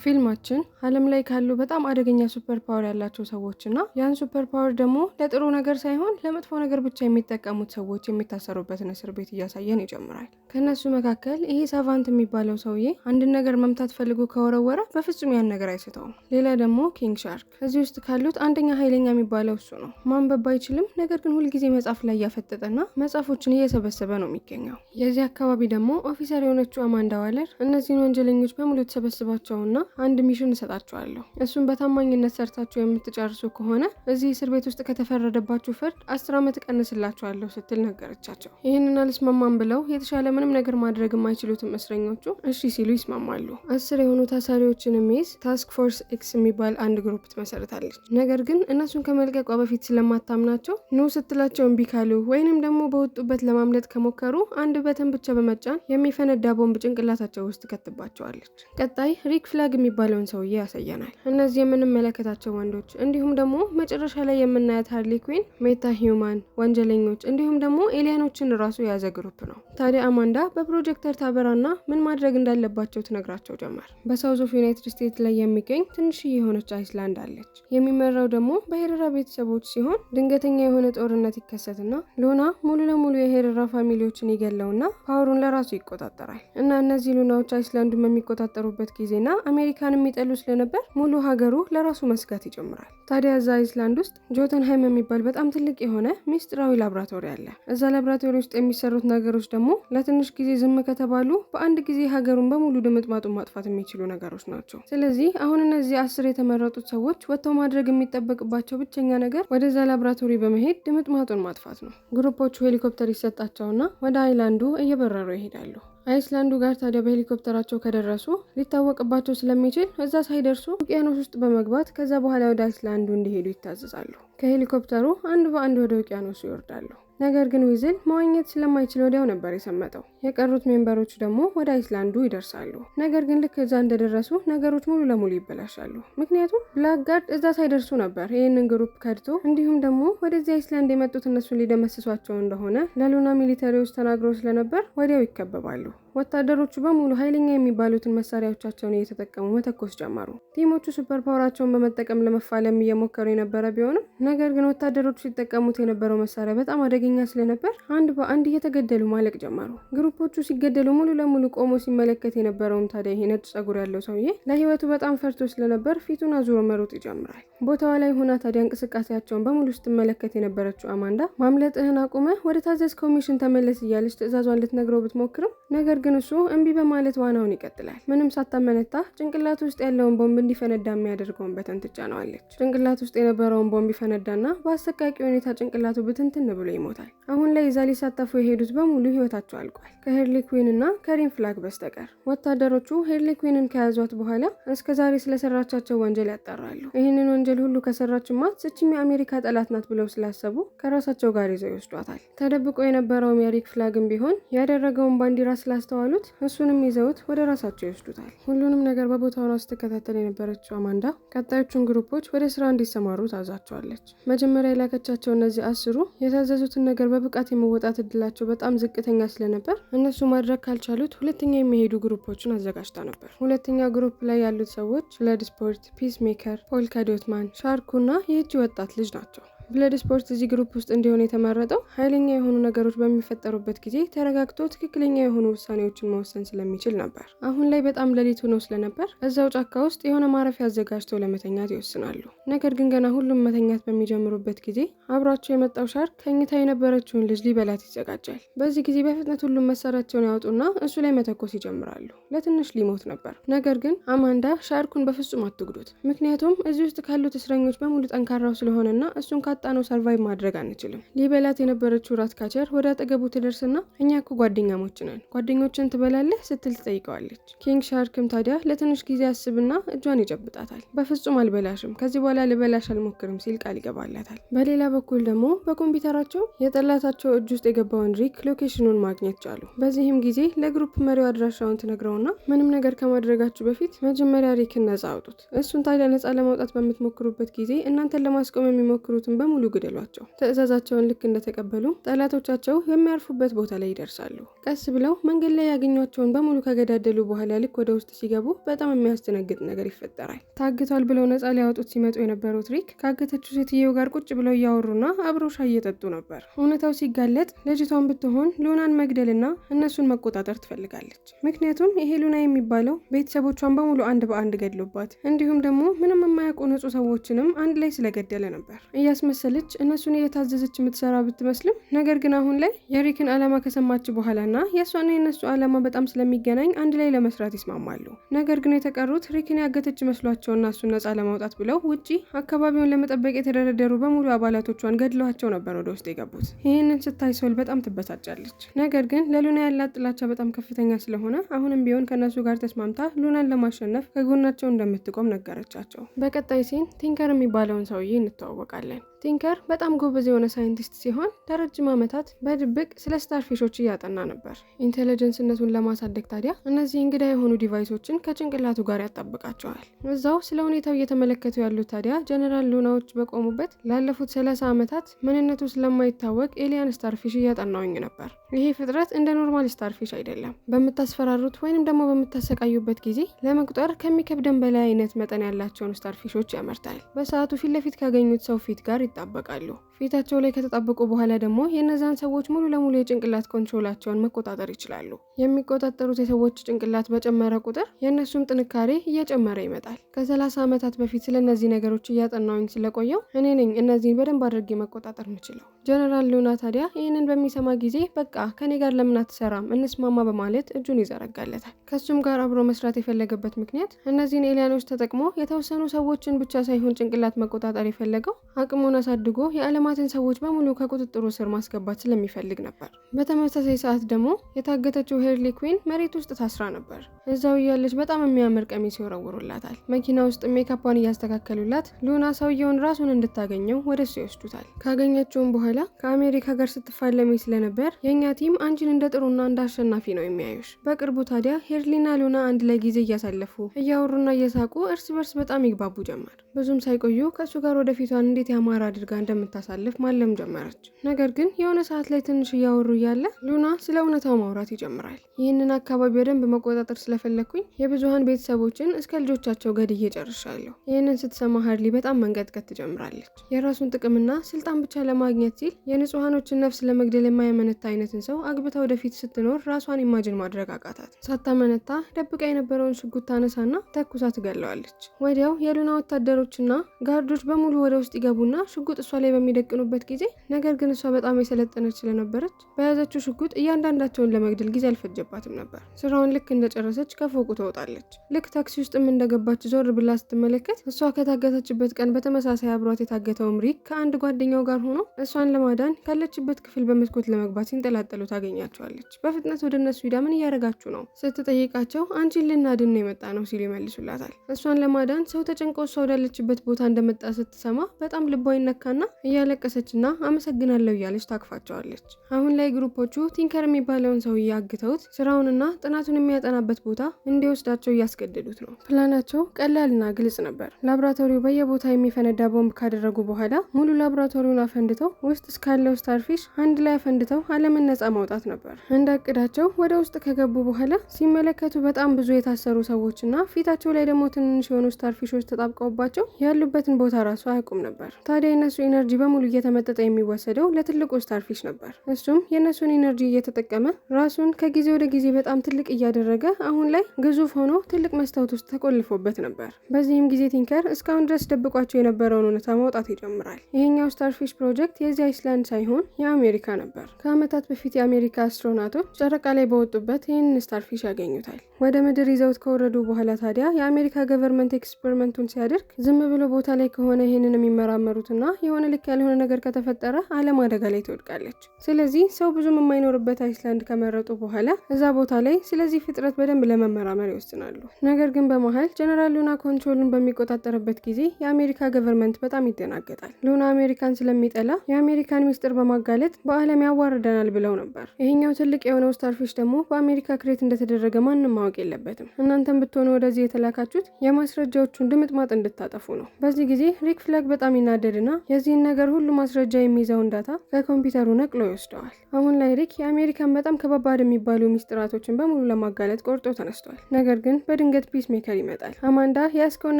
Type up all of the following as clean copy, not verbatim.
ፊልማችን ዓለም ላይ ካሉ በጣም አደገኛ ሱፐር ፓወር ያላቸው ሰዎች እና ያን ሱፐር ፓወር ደግሞ ለጥሩ ነገር ሳይሆን ለመጥፎ ነገር ብቻ የሚጠቀሙት ሰዎች የሚታሰሩበትን እስር ቤት እያሳየን ይጀምራል። ከእነሱ መካከል ይሄ ሳቫንት የሚባለው ሰውዬ አንድን ነገር መምታት ፈልጎ ከወረወረ በፍጹም ያን ነገር አይስተውም። ሌላ ደግሞ ኪንግ ሻርክ፣ እዚህ ውስጥ ካሉት አንደኛ ኃይለኛ የሚባለው እሱ ነው። ማንበብ አይችልም፣ ነገር ግን ሁልጊዜ መጽሐፍ ላይ እያፈጠጠና መጽሐፎችን እየሰበሰበ ነው የሚገኘው። የዚህ አካባቢ ደግሞ ኦፊሰር የሆነችው አማንዳ ዋለር እነዚህን ወንጀለኞች በሙሉ ተሰበስባቸውና አንድ ሚሽን እሰጣቸዋለሁ። እሱን በታማኝነት ሰርታችሁ የምትጨርሱ ከሆነ እዚህ እስር ቤት ውስጥ ከተፈረደባችሁ ፍርድ 10 ዓመት እቀንስላችኋለሁ ስትል ነገረቻቸው። ይህንን አልስማማም ብለው የተሻለ ምንም ነገር ማድረግ የማይችሉትም እስረኞቹ እሺ ሲሉ ይስማማሉ። 10 የሆኑ ታሳሪዎችን የሚይዝ ታስክ ፎርስ ኤክስ የሚባል አንድ ግሩፕ ትመሰርታለች። ነገር ግን እነሱን ከመልቀቋ በፊት ስለማታምናቸው ኑ ስትላቸው እምቢ ካሉ ወይንም ደግሞ በወጡበት ለማምለጥ ከሞከሩ አንድ በተን ብቻ በመጫን የሚፈነዳ ቦምብ ጭንቅላታቸው ውስጥ ከትባቸዋለች። ቀጣይ ሪክ ፍላግ የሚባለውን ሰውዬ ያሳየናል። እነዚህ የምንመለከታቸው ወንዶች እንዲሁም ደግሞ መጨረሻ ላይ የምናያት ሃርሊ ኩዊን ሜታ ሂውማን ወንጀለኞች እንዲሁም ደግሞ ኤሊያኖችን ራሱ የያዘ ግሩፕ ነው። ታዲያ አማንዳ በፕሮጀክተር ታበራና ምን ማድረግ እንዳለባቸው ትነግራቸው ጀመር። በሳውዝ ኦፍ ዩናይትድ ስቴትስ ላይ የሚገኝ ትንሽዬ የሆነች አይስላንድ አለች። የሚመራው ደግሞ በሄረራ ቤተሰቦች ሲሆን ድንገተኛ የሆነ ጦርነት ይከሰትና ሉና ሙሉ ለሙሉ የሄረራ ፋሚሊዎችን ይገለውና ፓወሩን ለራሱ ይቆጣጠራል እና እነዚህ ሉናዎች አይስላንዱን በሚቆጣጠሩበት ጊዜና አሜሪካን የሚጠሉ ስለነበር ሙሉ ሀገሩ ለራሱ መስጋት ይጀምራል። ታዲያ እዛ አይስላንድ ውስጥ ጆተንሃይም የሚባል በጣም ትልቅ የሆነ ሚስጥራዊ ላብራቶሪ አለ። እዛ ላብራቶሪ ውስጥ የሚሰሩት ነገሮች ደግሞ ለትንሽ ጊዜ ዝም ከተባሉ በአንድ ጊዜ ሀገሩን በሙሉ ድምጥማጡን ማጥፋት የሚችሉ ነገሮች ናቸው። ስለዚህ አሁን እነዚህ 10 የተመረጡት ሰዎች ወጥተው ማድረግ የሚጠበቅባቸው ብቸኛ ነገር ወደዛ ላብራቶሪ በመሄድ ድምጥማጡን ማጥፋት ነው። ግሩፖቹ ሄሊኮፕተር ይሰጣቸውና ወደ አይላንዱ እየበረሩ ይሄዳሉ። አይስላንዱ ጋር ታዲያ በሄሊኮፕተራቸው ከደረሱ ሊታወቅባቸው ስለሚችል እዛ ሳይደርሱ ውቅያኖስ ውስጥ በመግባት ከዛ በኋላ ወደ አይስላንዱ እንዲሄዱ ይታዘዛሉ። ከሄሊኮፕተሩ አንድ በአንድ ወደ ውቅያኖሱ ይወርዳሉ። ነገር ግን ዊዝል መዋኘት ስለማይችል ወዲያው ነበር የሰመጠው። የቀሩት ሜምበሮች ደግሞ ወደ አይስላንዱ ይደርሳሉ። ነገር ግን ልክ እዛ እንደደረሱ ነገሮች ሙሉ ለሙሉ ይበላሻሉ። ምክንያቱም ብላክጋርድ እዛ ሳይደርሱ ነበር ይህንን ግሩፕ ከድቶ እንዲሁም ደግሞ ወደዚህ አይስላንድ የመጡት እነሱን ሊደመስሷቸው እንደሆነ ለሉና ሚሊተሪዎች ተናግረው ስለነበር ወዲያው ይከበባሉ። ወታደሮቹ በሙሉ ኃይለኛ የሚባሉትን መሳሪያዎቻቸውን እየተጠቀሙ መተኮስ ጀመሩ። ቲሞቹ ሱፐር ፓወራቸውን በመጠቀም ለመፋለም እየሞከሩ የነበረ ቢሆንም ነገር ግን ወታደሮቹ ሲጠቀሙት የነበረው መሳሪያ በጣም አደገኛ ስለነበር አንድ በአንድ እየተገደሉ ማለቅ ጀመሩ። ግሩፖቹ ሲገደሉ ሙሉ ለሙሉ ቆሞ ሲመለከት የነበረውን ታዲያ ይሄ ነጭ ጸጉር ያለው ሰውዬ ለህይወቱ በጣም ፈርቶ ስለነበር ፊቱን አዙሮ መሮጥ ይጀምራል። ቦታዋ ላይ ሆና ታዲያ እንቅስቃሴያቸውን በሙሉ ስትመለከት የነበረችው አማንዳ ማምለጥህን አቁመ ወደ ታዘዝከው ሚሽን ተመለስ እያለች ትዕዛዟን ልትነግረው ብትሞክርም ነገር ግን እሱ እምቢ በማለት ዋናውን ይቀጥላል። ምንም ሳታመነታ ጭንቅላት ውስጥ ያለውን ቦምብ እንዲፈነዳ የሚያደርገውን በተን ትጫነዋለች። ጭንቅላት ውስጥ የነበረውን ቦምብ ይፈነዳና በአሰቃቂ ሁኔታ ጭንቅላቱ ብትንትን ብሎ ይሞታል። አሁን ላይ እዛ ሊሳተፉ የሄዱት በሙሉ ህይወታቸው አልቋል ከሄርሊ ኩዊን እና ከሪን ፍላግ በስተቀር። ወታደሮቹ ሄርሊ ኩዊንን ከያዟት በኋላ እስከዛሬ ስለሰራቻቸው ወንጀል ያጣራሉ። ይህንን ወንጀል ሁሉ ከሰራችማ ስችም የአሜሪካ ጠላት ናት ብለው ስላሰቡ ከራሳቸው ጋር ይዘው ይወስዷታል። ተደብቆ የነበረውም የሪክ ፍላግም ቢሆን ያደረገውን ባንዲራ ስላስተዋሉት እሱንም ይዘውት ወደ ራሳቸው ይወስዱታል። ሁሉንም ነገር በቦታው ነው ስትከታተል የነበረችው አማንዳ ቀጣዮቹን ግሩፖች ወደ ስራ እንዲሰማሩ ታዛቸዋለች። መጀመሪያ የላከቻቸው እነዚህ 10ሩ የታዘዙትን ነገር በብቃት የመወጣት እድላቸው በጣም ዝቅተኛ ስለነበር እነሱ ማድረግ ካልቻሉት ሁለተኛ የሚሄዱ ግሩፖችን አዘጋጅታ ነበር። ሁለተኛ ግሩፕ ላይ ያሉት ሰዎች ብለድ ስፖርት፣ ፒስ ሜከር፣ ፖልካ ዶትማን፣ ሻርኩ እና ይህቺ ወጣት ልጅ ናቸው። ብለድ ስፖርት እዚህ ግሩፕ ውስጥ እንዲሆን የተመረጠው ኃይለኛ የሆኑ ነገሮች በሚፈጠሩበት ጊዜ ተረጋግቶ ትክክለኛ የሆኑ ውሳኔዎችን መወሰን ስለሚችል ነበር። አሁን ላይ በጣም ሌሊት ሆኖ ስለነበር እዛው ጫካ ውስጥ የሆነ ማረፊያ አዘጋጅተው ለመተኛት ይወስናሉ። ነገር ግን ገና ሁሉም መተኛት በሚጀምሩበት ጊዜ አብሯቸው የመጣው ሻርክ ተኝታ የነበረችውን ልጅ ሊበላት ይዘጋጃል። በዚህ ጊዜ በፍጥነት ሁሉም መሳሪያቸውን ያወጡና እሱ ላይ መተኮስ ይጀምራሉ። ለትንሽ ሊሞት ነበር። ነገር ግን አማንዳ ሻርኩን በፍጹም አትጉዱት፣ ምክንያቱም እዚህ ውስጥ ካሉት እስረኞች በሙሉ ጠንካራው ስለሆነና እሱን ነው ሰርቫይቭ ማድረግ አንችልም። ሊበላት የነበረችው ራት ካቸር ወደ አጠገቡ ትደርስና እኛ እኮ ጓደኛሞች ነን፣ ጓደኞችን ትበላለህ ስትል ትጠይቀዋለች። ኪንግ ሻርክም ታዲያ ለትንሽ ጊዜ አስብና እጇን ይጨብጣታል። በፍጹም አልበላሽም፣ ከዚህ በኋላ ልበላሽ አልሞክርም ሲል ቃል ይገባላታል። በሌላ በኩል ደግሞ በኮምፒውተራቸው የጠላታቸው እጅ ውስጥ የገባውን ሪክ ሎኬሽኑን ማግኘት ቻሉ። በዚህም ጊዜ ለግሩፕ መሪው አድራሻውን ትነግረውና ምንም ነገር ከማድረጋችሁ በፊት መጀመሪያ ሪክን ነጻ አውጡት። እሱን ታዲያ ነጻ ለማውጣት በምትሞክሩበት ጊዜ እናንተን ለማስቆም የሚሞክሩትን በሙሉ ግደሏቸው። ትዕዛዛቸውን ልክ እንደተቀበሉ ጠላቶቻቸው የሚያርፉበት ቦታ ላይ ይደርሳሉ። ቀስ ብለው መንገድ ላይ ያገኟቸውን በሙሉ ከገዳደሉ በኋላ ልክ ወደ ውስጥ ሲገቡ በጣም የሚያስደነግጥ ነገር ይፈጠራል። ታግቷል ብለው ነፃ ሊያወጡት ሲመጡ የነበሩት ሪክ ካገተችው ሴትየው ጋር ቁጭ ብለው እያወሩና አብረው ሻይ እየጠጡ ነበር። እውነታው ሲጋለጥ ልጅቷን ብትሆን ሉናን መግደልና እነሱን መቆጣጠር ትፈልጋለች። ምክንያቱም ይሄ ሉና የሚባለው ቤተሰቦቿን በሙሉ አንድ በአንድ ገድሎባት እንዲሁም ደግሞ ምንም የማያውቁ ንጹህ ሰዎችንም አንድ ላይ ስለገደለ ነበር። እያስመሰለች እነሱን እየታዘዘች የምትሰራ ብትመስልም ነገር ግን አሁን ላይ የሪክን ዓላማ ከሰማች በኋላና የእሷና የነሱ ዓላማ በጣም ስለሚገናኝ አንድ ላይ ለመስራት ይስማማሉ። ነገር ግን የተቀሩት ሪክን ያገተች መስሏቸውና እሱን ነፃ ለማውጣት ብለው ውጪ አካባቢውን ለመጠበቅ የተደረደሩ በሙሉ አባላቶቿን ገድለዋቸው ነበር ወደ ውስጥ የገቡት። ይህንን ስታይ ሶል በጣም ትበሳጫለች። ነገር ግን ለሉና ያላት ጥላቻ በጣም ከፍተኛ ስለሆነ አሁንም ቢሆን ከነሱ ጋር ተስማምታ ሉናን ለማሸነፍ ከጎናቸው እንደምትቆም ነገረቻቸው። በቀጣይ ሲን ቲንከር የሚባለውን ሰውዬ እንተዋወቃለን። ቲንከር በጣም ጎበዝ የሆነ ሳይንቲስት ሲሆን ለረጅም ዓመታት በድብቅ ስለ ስታርፊሾች እያጠና ነበር። ኢንቴሊጀንስነቱን ለማሳደግ ታዲያ እነዚህ እንግዳ የሆኑ ዲቫይሶችን ከጭንቅላቱ ጋር ያጣብቃቸዋል። እዛው ስለ ሁኔታው እየተመለከቱ ያሉት ታዲያ ጀነራል ሉናዎች በቆሙበት ላለፉት 30 ዓመታት ምንነቱ ስለማይታወቅ ኤሊያን ስታርፊሽ እያጠናውኝ ነበር። ይሄ ፍጥረት እንደ ኖርማል ስታርፊሽ አይደለም። በምታስፈራሩት ወይንም ደግሞ በምታሰቃዩበት ጊዜ ለመቁጠር ከሚከብደን በላይ አይነት መጠን ያላቸውን ስታርፊሾች ያመርታል። በሰዓቱ ፊት ለፊት ካገኙት ሰው ፊት ጋር ይጣበቃሉ። ፊታቸው ላይ ከተጣበቁ በኋላ ደግሞ የነዛን ሰዎች ሙሉ ለሙሉ የጭንቅላት ኮንትሮላቸውን መቆጣጠር ይችላሉ። የሚቆጣጠሩት የሰዎች ጭንቅላት በጨመረ ቁጥር የእነሱም ጥንካሬ እየጨመረ ይመጣል። ከ30 ዓመታት በፊት ስለነዚህ ነገሮች እያጠናውኝ ስለቆየው እኔ ነኝ እነዚህን በደንብ አድርጌ መቆጣጠር ምችለው። ጀነራል ሉና ታዲያ ይህንን በሚሰማ ጊዜ በቃ ከኔ ጋር ለምን አትሰራም እንስማማ በማለት እጁን ይዘረጋለታል። ከሱም ጋር አብሮ መስራት የፈለገበት ምክንያት እነዚህን ኤሊያኖች ተጠቅሞ የተወሰኑ ሰዎችን ብቻ ሳይሆን ጭንቅላት መቆጣጠር የፈለገው አቅሙን አሳድጎ የዓለማትን ሰዎች በሙሉ ከቁጥጥሩ ስር ማስገባት ስለሚፈልግ ነበር። በተመሳሳይ ሰዓት ደግሞ የታገተችው ሄርሊ ኩዊን መሬት ውስጥ ታስራ ነበር። እዛው እያለች በጣም የሚያምር ቀሚስ ይወረውሩላታል። መኪና ውስጥ ሜካፓን እያስተካከሉላት ሉና ሰውየውን ራሱን እንድታገኘው ወደሱ ይወስዱታል። ካገኘችውም በኋላ ከአሜሪካ ጋር ስትፋለሚ ስለነበር የእኛ ቲም አንቺን እንደ ጥሩና እንደ አሸናፊ ነው የሚያዩሽ። በቅርቡ ታዲያ ሄርሊና ሉና አንድ ላይ ጊዜ እያሳለፉ እያወሩና እየሳቁ እርስ በርስ በጣም ይግባቡ ጀመር። ብዙም ሳይቆዩ ከእሱ ጋር ወደፊቷን እንዴት ያማረ አድርጋ እንደምታሳልፍ ማለም ጀመረች። ነገር ግን የሆነ ሰዓት ላይ ትንሽ እያወሩ እያለ ሉና ስለ እውነታው ማውራት ይጀምራል። ይህንን አካባቢ በደንብ መቆጣጠር ስለፈለግኩኝ የብዙሀን ቤተሰቦችን እስከ ልጆቻቸው ገድዬ ጨርሻለሁ። ይህንን ስትሰማ ሀርሊ በጣም መንቀጥቀጥ ትጀምራለች። የራሱን ጥቅምና ስልጣን ብቻ ለማግኘት ሲል የንጹሃኖችን ነፍስ ለመግደል የማያመነታ አይነትን ሰው አግብታ ወደፊት ስትኖር ራሷን ኢማጅን ማድረግ አቃታት። ሳታመነታ ደብቃ የነበረውን ሽጉጥ ታነሳና ተኩሳ ትገለዋለች። ወዲያው የሉና ወታደሮችና ጋርዶች በሙሉ ወደ ውስጥ ይገቡና ሽጉጥ እሷ ላይ በሚደቅኑበት ጊዜ ነገር ግን እሷ በጣም የሰለጠነች ስለነበረች በያዘችው ሽጉጥ እያንዳንዳቸውን ለመግደል ጊዜ አልፈጀባትም ነበር። ስራውን ልክ እንደጨረሰች ከፎቁ ትወጣለች። ልክ ታክሲ ውስጥም እንደገባች ዞር ብላ ስትመለከት እሷ ከታገተችበት ቀን በተመሳሳይ አብሯት የታገተውም ሪክ ከአንድ ጓደኛው ጋር ሆኖ እሷን ለማዳን ካለችበት ክፍል በመስኮት ለመግባት ሲንጠላጠሉ ታገኛቸዋለች። በፍጥነት ወደ እነሱ ሂዳ ምን እያደረጋችሁ ነው ስትጠይቃቸው አንቺን ልናድን ነው የመጣ ነው ሲሉ ይመልሱላታል። እሷን ለማዳን ሰው ተጨንቆ እሷ ወዳለችበት ቦታ እንደመጣ ስትሰማ በጣም ልቧ ይነካና እያለቀሰችና አመሰግናለሁ እያለች ታቅፋቸዋለች። አሁን ላይ ግሩፖቹ ቲንከር የሚባለውን ሰውዬ አግተውት ስራውንና ጥናቱን የሚያጠናበት ቦታ እንዲወስዳቸው እያስገደዱት ነው። ፕላናቸው ቀላልና ግልጽ ነበር። ላብራቶሪው በየቦታ የሚፈነዳ ቦምብ ካደረጉ በኋላ ሙሉ ላብራቶሪውን አፈንድተው ውስጥ እስካለው ስታርፊሽ አንድ ላይ አፈንድተው ዓለምን ነጻ ማውጣት ነበር። እንዳቅዳቸው ወደ ውስጥ ከገቡ በኋላ ሲመለከቱ በጣም ብዙ የታሰሩ ሰዎችና ፊታቸው ላይ ደግሞ ትንንሽ የሆኑ ስታርፊሾች ተጣብቀውባቸው ያሉበትን ቦታ ራሱ አያውቁም ነበር። ታዲያ የነሱ ኢነርጂ በሙሉ እየተመጠጠ የሚወሰደው ለትልቁ ስታርፊሽ ነበር። እሱም የነሱን ኢነርጂ እየተጠቀመ ራሱን ከጊዜ ወደ ጊዜ በጣም ትልቅ እያደረገ አሁን ላይ ግዙፍ ሆኖ ትልቅ መስታወት ውስጥ ተቆልፎበት ነበር። በዚህም ጊዜ ቲንከር እስካሁን ድረስ ደብቋቸው የነበረውን እውነታ ማውጣት ይጀምራል። ይሄኛው ስታርፊሽ ፕሮጀክት የዚህ አይስላንድ ሳይሆን የአሜሪካ ነበር። ከዓመታት በፊት የአሜሪካ አስትሮናቶች ጨረቃ ላይ በወጡበት ይህንን ስታርፊሽ ያገኙታል። ወደ ምድር ይዘውት ከወረዱ በኋላ ታዲያ የአሜሪካ ገቨርንመንት ኤክስፐሪመንቱን ሲያደርግ ዝም ብሎ ቦታ ላይ ከሆነ ይህንን የሚመራመሩትና የሆነ ልክ ያልሆነ ነገር ከተፈጠረ ዓለም አደጋ ላይ ትወድቃለች። ስለዚህ ሰው ብዙም የማይኖርበት አይስላንድ ከመረጡ በኋላ እዛ ቦታ ላይ ስለዚህ ፍጥረት በደንብ ለመመራመር ይወስናሉ። ነገር ግን በመሀል ጀነራል ሉና ኮንትሮሉን በሚቆጣጠርበት ጊዜ የአሜሪካ ገቨርንመንት በጣም ይደናገጣል። ሉና አሜሪካን ስለሚጠላ የአሜሪካን ሚስጥር በማጋለጥ በዓለም ያዋርደናል ብለው ነበር። ይሄኛው ትልቅ የሆነው ስታርፊሽ ደግሞ በአሜሪካ ክሬት እንደተደረገ ማንም ማወቅ የለበትም። እናንተም ብትሆኑ ወደዚህ የተላካችሁት የማስረጃዎቹን ድምጥማጥ እንድታጠፉ እየተለጣጠፉ ነው። በዚህ ጊዜ ሪክ ፍላግ በጣም ይናደድና የዚህን ነገር ሁሉ ማስረጃ የሚይዘውን ዳታ ከኮምፒውተሩ ነቅሎ ይወስደዋል። አሁን ላይ ሪክ የአሜሪካን በጣም ከባባድ የሚባሉ ሚስጥራቶችን በሙሉ ለማጋለጥ ቆርጦ ተነስቷል። ነገር ግን በድንገት ፒስ ሜከር ይመጣል። አማንዳ ያስከውን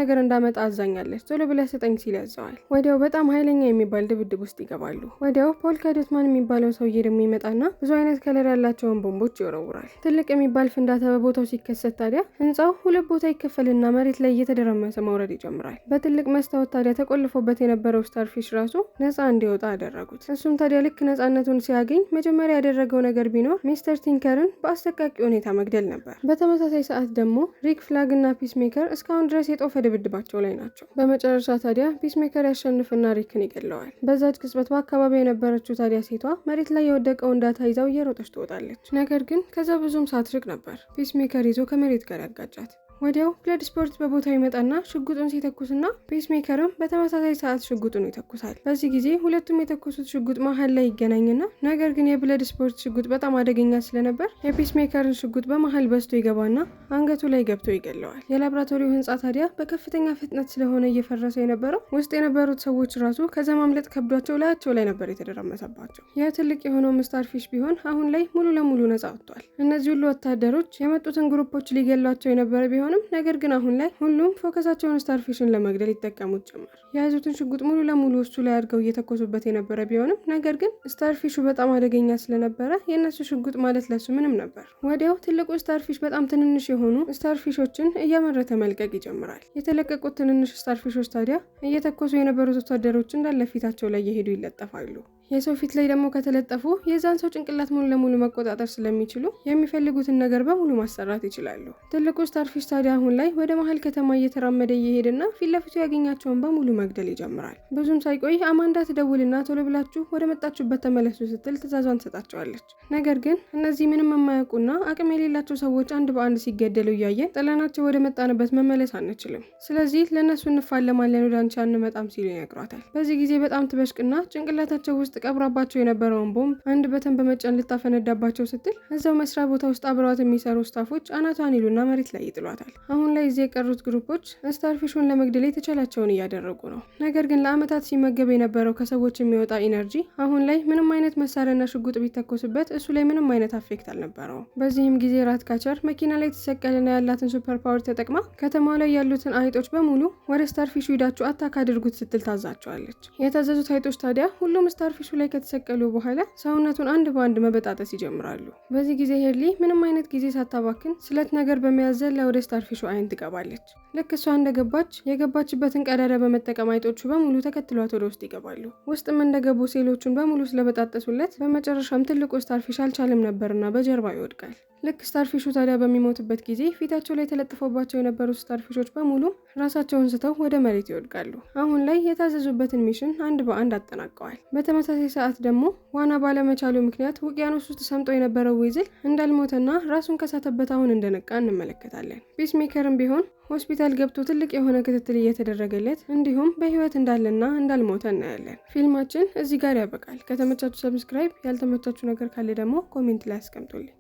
ነገር እንዳመጣ አዛኛለች፣ ቶሎ ብለህ ስጠኝ ሲል ያዘዋል። ወዲያው በጣም ኃይለኛ የሚባል ድብድብ ውስጥ ይገባሉ። ወዲያው ፖል ካዶትማን የሚባለው ሰውዬ ደግሞ ይመጣና ብዙ አይነት ከለር ያላቸውን ቦምቦች ይወረውራል። ትልቅ የሚባል ፍንዳታ በቦታው ሲከሰት ታዲያ ህንፃው ሁለት ቦታ ይከፈልና መሬት ላይ እየተደረመሰ መውረድ ይጀምራል። በትልቅ መስታወት ታዲያ ተቆልፎበት የነበረው ስታርፊሽ ራሱ ነፃ እንዲወጣ አደረጉት። እሱም ታዲያ ልክ ነፃነቱን ሲያገኝ መጀመሪያ ያደረገው ነገር ቢኖር ሚስተር ቲንከርን በአሰቃቂ ሁኔታ መግደል ነበር። በተመሳሳይ ሰዓት ደግሞ ሪክ ፍላግ እና ፒስ ሜከር እስካሁን ድረስ የጦፈ ድብድባቸው ላይ ናቸው። በመጨረሻ ታዲያ ፒስ ሜከር ያሸንፍና ሪክን ይገለዋል። በዛች ቅጽበት በአካባቢው የነበረችው ታዲያ ሴቷ መሬት ላይ የወደቀውን ዳታ ይዛው እየሮጠች ትወጣለች። ነገር ግን ከዛ ብዙም ሳትርቅ ነበር ፒስ ሜከር ይዞ ከመሬት ጋር ያጋጫት። ወዲያው ብለድ ስፖርት በቦታው ይመጣና ሽጉጡን ሲተኩስና ፒስ ሜከርም በተመሳሳይ ሰዓት ሽጉጡን ይተኩሳል። በዚህ ጊዜ ሁለቱም የተኮሱት ሽጉጥ መሀል ላይ ይገናኝና ነገር ግን የብለድ ስፖርት ሽጉጥ በጣም አደገኛ ስለነበር የፒስ ሜከርን ሽጉጥ በመሀል በስቶ ይገባና አንገቱ ላይ ገብቶ ይገለዋል። የላብራቶሪው ህንፃ ታዲያ በከፍተኛ ፍጥነት ስለሆነ እየፈረሰ የነበረው ውስጥ የነበሩት ሰዎች ራሱ ከዛ ማምለጥ ከብዷቸው ላያቸው ላይ ነበር የተደረመሰባቸው። ያ ትልቅ የሆነው ስታርፊሽ ቢሆን አሁን ላይ ሙሉ ለሙሉ ነፃ ወጥቷል። እነዚህ ሁሉ ወታደሮች የመጡትን ግሩፖች ሊገሏቸው የነበረ ቢሆን ነገር ግን አሁን ላይ ሁሉም ፎከሳቸውን ስታርፊሽን ለመግደል ይጠቀሙት ጀመር። የያዙትን ሽጉጥ ሙሉ ለሙሉ እሱ ላይ አድርገው እየተኮሱበት የነበረ ቢሆንም ነገር ግን ስታርፊሹ በጣም አደገኛ ስለነበረ የእነሱ ሽጉጥ ማለት ለሱ ምንም ነበር። ወዲያው ትልቁ ስታርፊሽ በጣም ትንንሽ የሆኑ ስታርፊሾችን እያመረተ መልቀቅ ይጀምራል። የተለቀቁት ትንንሽ ስታርፊሾች ታዲያ እየተኮሱ የነበሩት ወታደሮች እንዳለ ፊታቸው ላይ እየሄዱ ይለጠፋሉ። የሰው ፊት ላይ ደግሞ ከተለጠፉ የዛን ሰው ጭንቅላት ሙሉ ለሙሉ መቆጣጠር ስለሚችሉ የሚፈልጉትን ነገር በሙሉ ማሰራት ይችላሉ። ትልቁ ስታርፊሽ ታዲያ አሁን ላይ ወደ መሀል ከተማ እየተራመደ እየሄደና ፊት ለፊቱ ያገኛቸውን በሙሉ መግደል ይጀምራል። ብዙም ሳይቆይ አማንዳ ትደውልና ቶሎ ብላችሁ ወደ መጣችሁበት ተመለሱ ስትል ትዕዛዟን ትሰጣቸዋለች። ነገር ግን እነዚህ ምንም የማያውቁና አቅም የሌላቸው ሰዎች አንድ በአንድ ሲገደሉ እያየን ጥለናቸው ወደ መጣንበት መመለስ አንችልም፣ ስለዚህ ለእነሱ እንፋለማለን፣ ወደ አንቺ አንመጣም ሲሉ ይነግሯታል። በዚህ ጊዜ በጣም ትበሽቅና ጭንቅላታቸው ውስጥ ቀብራባቸው የነበረውን ቦምብ አንድ በተን በመጫን ልታፈነዳባቸው ስትል እዛው መስሪያ ቦታ ውስጥ አብረዋት የሚሰሩ ስታፎች አናቷን ይሉና መሬት ላይ ይጥሏታል። አሁን ላይ እዚህ የቀሩት ግሩፖች ስታርፊሹን ለመግደል የተቻላቸውን እያደረጉ ነው። ነገር ግን ለአመታት ሲመገብ የነበረው ከሰዎች የሚወጣ ኢነርጂ አሁን ላይ ምንም አይነት መሳሪያና ሽጉጥ ቢተኮስበት እሱ ላይ ምንም አይነት አፌክት አልነበረውም። በዚህም ጊዜ ራት ካቸር መኪና ላይ ተሰቀልና ያላትን ሱፐር ፓወር ተጠቅማ ከተማ ላይ ያሉትን አይጦች በሙሉ ወደ ስታርፊሹ ሂዳችሁ አታክ አድርጉት ስትል ታዛቸዋለች። የታዘዙት አይጦች ታዲያ ሁሉም ስታርፊሹ ላይ ከተሰቀሉ በኋላ ሰውነቱን አንድ በአንድ መበጣጠስ ይጀምራሉ። በዚህ ጊዜ ሄርሊ ምንም አይነት ጊዜ ሳታባክን ስለት ነገር በመያዝ ወደ ስታርፊሹ አይን ትገባለች። ልክ እሷ እንደገባች የገባችበትን ቀዳዳ በመጠቀም አይጦቹ በሙሉ ተከትሏት ወደ ውስጥ ይገባሉ። ውስጥም እንደገቡ ሴሎቹን በሙሉ ስለበጣጠሱለት በመጨረሻም ትልቁ ስታርፊሽ አልቻለም ነበርና በጀርባ ይወድቃል። ልክ ስታርፊሹ ታዲያ በሚሞትበት ጊዜ ፊታቸው ላይ ተለጥፎባቸው የነበሩት ስታርፊሾች በሙሉ ራሳቸውን ስተው ወደ መሬት ይወድቃሉ። አሁን ላይ የታዘዙበትን ሚሽን አንድ በአንድ አጠናቀዋል። በተመሳሳይ ሰዓት ደግሞ ዋና ባለመቻሉ ምክንያት ውቅያኖስ ውስጥ ሰምጦ የነበረው ዊዝል እንዳልሞተና ራሱን ከሳተበት አሁን እንደነቃ እንመለከታለን። ፒስ ሜከርም ቢሆን ሆስፒታል ገብቶ ትልቅ የሆነ ክትትል እየተደረገለት እንዲሁም በህይወት እንዳለና እንዳልሞተ እናያለን። ፊልማችን እዚህ ጋር ያበቃል። ከተመቻችሁ ሰብስክራይብ፣ ያልተመቻችሁ ነገር ካለ ደግሞ ኮሜንት ላይ አስቀምጡልኝ።